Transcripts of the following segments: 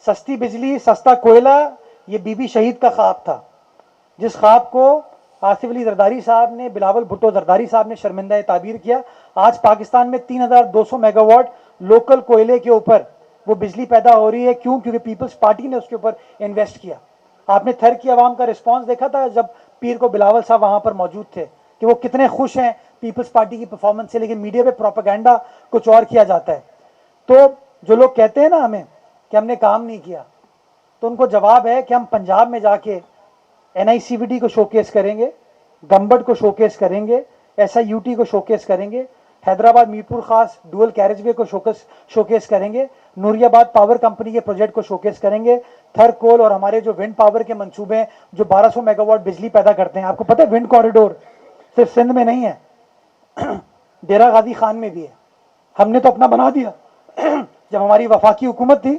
सस्ती बिजली, सस्ता कोयला, ये बीबी शहीद का ख्वाब था, जिस ख्वाब को आसिफ अली जरदारी साहब ने, बिलावल भुट्टो जरदारी साहब ने शर्मिंदा ताबीर किया। आज पाकिस्तान में 3200 मेगावाट लोकल कोयले के ऊपर वो बिजली पैदा हो रही है। क्यों? क्योंकि पीपल्स पार्टी ने उसके ऊपर इन्वेस्ट किया। आपने थर की आवाम का रिस्पॉन्स देखा था जब पीर को बिलावल साहब वहां पर मौजूद थे कि वो कितने खुश हैं पीपल्स पार्टी की परफॉर्मेंस से, लेकिन मीडिया पे प्रोपेगेंडा कुछ और किया जाता है। तो जो लोग कहते हैं ना हमें कि हमने काम नहीं किया, तो उनको जवाब है कि हम पंजाब में जाके NICVT को शोकेस करेंगे, गंबट को शोकेस करेंगे, SIUT को शोकेस करेंगे, हैदराबाद मीरपुर खास डुअल कैरेजवे को शोकेस करेंगे, नूरियाबाद पावर कंपनी के प्रोजेक्ट को शोकेस करेंगे, थर कोल और हमारे जो विंड पावर के मंसूबे हैं जो 1200 मेगावाट बिजली पैदा करते हैं। आपको पता है विंड कॉरिडोर सिर्फ सिंध में नहीं है, डेरा गाजी खान में भी है। हमने तो अपना बना दिया जब हमारी वफाकी हुकूमत थी,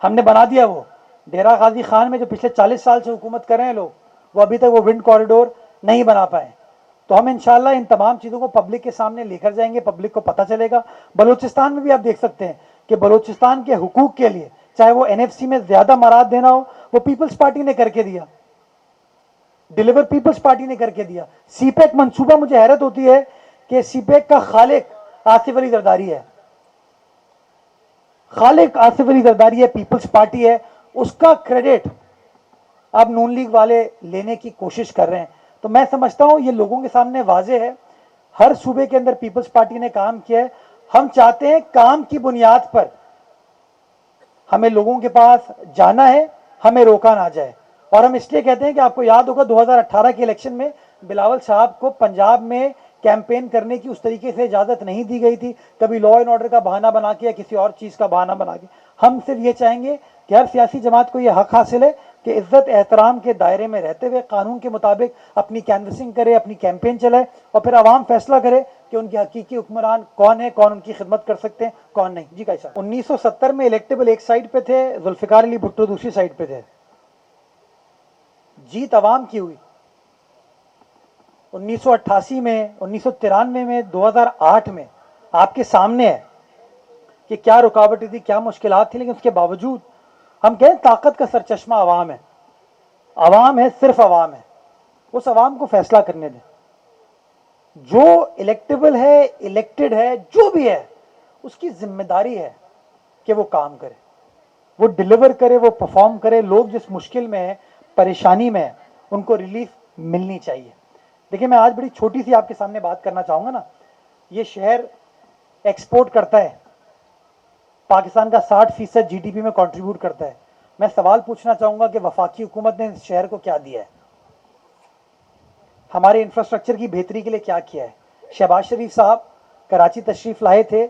हमने बना दिया। वो डेरा गाजी खान में जो पिछले 40 साल से हुकूमत कर रहे हैं लोग, वो अभी तक वो विंड कॉरिडोर नहीं बना पाए। तो हम इंशाल्लाह इन तमाम चीज़ों को पब्लिक के सामने लेकर जाएंगे, पब्लिक को पता चलेगा। बलूचिस्तान में भी आप देख सकते हैं कि बलूचिस्तान के हुकूक के लिए, चाहे वो NFC में ज्यादा मराद देना हो, वो पीपल्स पार्टी ने करके दिया, डिलीवर पीपल्स पार्टी ने करके दिया। CPEC मंसूबा, मुझे हैरत होती है कि CPEC का खालिक आसिफ अली जरदारी है, खालिक आसिफ अली जरदारी है, पीपल्स पार्टी है। उसका क्रेडिट अब नून लीग वाले लेने की कोशिश कर रहे हैं। तो मैं समझता हूं ये लोगों के सामने वाजे है, हर सूबे के अंदर पीपल्स पार्टी ने काम किया है। हम चाहते हैं काम की बुनियाद पर हमें लोगों के पास जाना है, हमें रोका ना जाए। और हम इसलिए कहते हैं कि आपको याद होगा 2018 के इलेक्शन में बिलावल साहब को पंजाब में कैंपेन करने की उस तरीके से इजाजत नहीं दी गई थी, कभी लॉ एंड ऑर्डर का बहाना बना के या किसी और चीज का बहाना बना के। हम सिर्फ ये चाहेंगे कि हर सियासी जमात को यह हक हासिल है कि इज्जत एहतराम के दायरे में रहते हुए कानून के मुताबिक अपनी कैनवसिंग करे, अपनी कैंपेन चलाए, और फिर आवाम फैसला करे कि उनके हकीकी हुक्मरान कौन है, कौन उनकी खिदमत कर सकते हैं, कौन नहीं। जी कैसा 1970 में इलेक्टेबल एक साइड पे थे, जुल्फिकार अली भुट्टो दूसरी साइड पे थे। जीत अवाम की हुई 1988 में, 1993 में, 2008 में। आपके सामने है कि क्या रुकावटें थी, क्या मुश्किलात थी, लेकिन उसके बावजूद हम कहें ताकत का सरचश्मा अवाम है। अवाम है, सिर्फ अवाम है। उस अवाम को फैसला करने दें। जो इलेक्टेबल है, इलेक्टेड है, जो भी है, उसकी जिम्मेदारी है कि वो काम करे, वो डिलीवर करे, वो परफॉर्म करे। लोग जिस मुश्किल में है, परेशानी में है, उनको रिलीफ मिलनी चाहिए। देखिए, मैं आज बड़ी छोटी सी आपके सामने बात करना चाहूंगा ना। ये शहर एक्सपोर्ट करता है, पाकिस्तान का 60% GDP में कंट्रीब्यूट करता है। मैं सवाल पूछना चाहूंगा कि वफाकी हुकूमत ने इस शहर को क्या दिया है, हमारे इंफ्रास्ट्रक्चर की बेहतरी के लिए क्या किया है। शहबाज शरीफ साहब कराची तशरीफ लाए थे,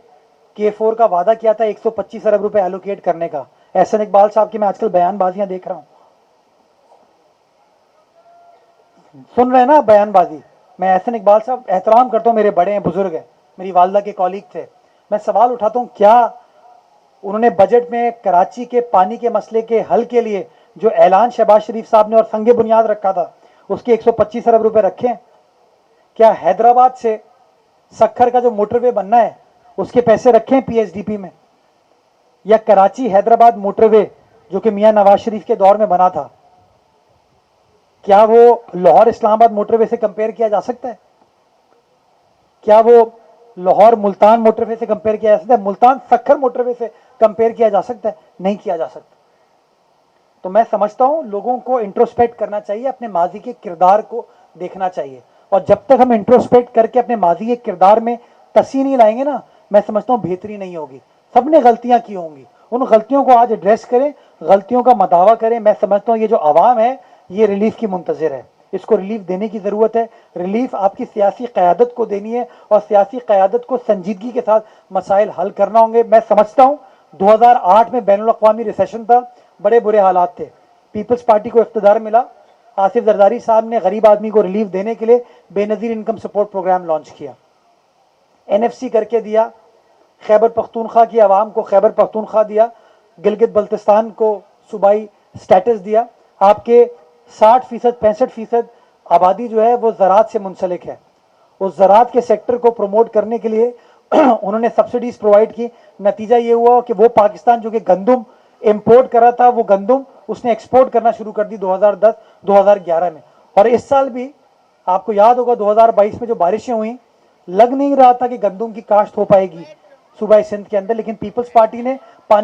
K4 का वादा किया था 125 अरब रुपए एलोकेट करने का। एहसन इकबाल साहब की मैं आजकल बयानबाजियां देख रहा हूं, सुन रहे हैं ना बयानबाजी। मैं एहसन इकबाल साहब एहतराम करता हूं, मेरे बड़े हैं, बुजुर्ग हैं, मेरी वालदा के कॉलीग थे। मैं सवाल उठाता हूं, क्या उन्होंने बजट में कराची के पानी के मसले के हल के लिए जो ऐलान शहबाज शरीफ साहब ने और संगे बुनियाद रखा था, उसके 125 अरब रुपए रखे? क्या हैदराबाद से सक्खर का जो मोटरवे बनना है उसके पैसे रखे PSDP में? या कराची हैदराबाद मोटरवे जो कि मियां नवाज शरीफ के दौर में बना था, क्या वो लाहौर इस्लामाबाद मोटरवे से कंपेयर किया जा सकता है? क्या वो लाहौर मुल्तान मोटरवे से कंपेयर किया जा सकता है? मुल्तान सक्खर मोटरवे से कंपेयर किया जा सकता है? नहीं किया जा सकता। तो मैं समझता हूं लोगों को इंट्रोस्पेक्ट करना चाहिए, अपने माजी के किरदार को देखना चाहिए। और जब तक हम इंट्रोस्पेक्ट करके अपने माजी के किरदार में तसी नहीं लाएंगे ना, मैं समझता हूं बेहतरी नहीं होगी। सबने गलतियां की होंगी, उन गलतियों को आज एड्रेस करें, गलतियों का मदावा करें। मैं समझता हूं ये जो आवाम है ये रिलीफ की मुंतजिर है, इसको रिलीफ देने की जरूरत है। रिलीफ आपकी सियासी क़यादत को देनी है और सियासी क़यादत को संजीदगी के साथ मसाइल हल करना होंगे। मैं समझता हूं 2008 में बैनुल अक़वामी रिसेशन था, बड़े बुरे हालात थे, पीपल्स पार्टी को इख्तिदार मिला। आसिफ जरदारी साहब ने गरीब आदमी को रिलीफ देने के लिए Benazir income support programme launch किया, NFC करके दिया, खैबर पख्तूनख्वा की आवाम को खैबर पख्तूनख्वा दिया, गिलगित बल्तिस्तान को सूबाई स्टेटस दिया। आपके 60% 65% आबादी जो है वो ज़राअत से मुंसलिक है। उस ज़राअत के सेक्टर को प्रमोट करने के लिए उन्होंने सब्सिडीज प्रोवाइड की। नतीजा ये हुआ कि वो पाकिस्तान जो कि गंदम इंपोर्ट करा था वो गंदम उसने एक्सपोर्ट करना शुरू कर दी 2010-2011 में। और इस साल भी आपको याद होगा 2022 में जो बारिशें हुई, लग नहीं रहा था कि गंदम की काश्त हो पाएगी सूबा सिंध के अंदर, लेकिन पीपल्स पार्टी ने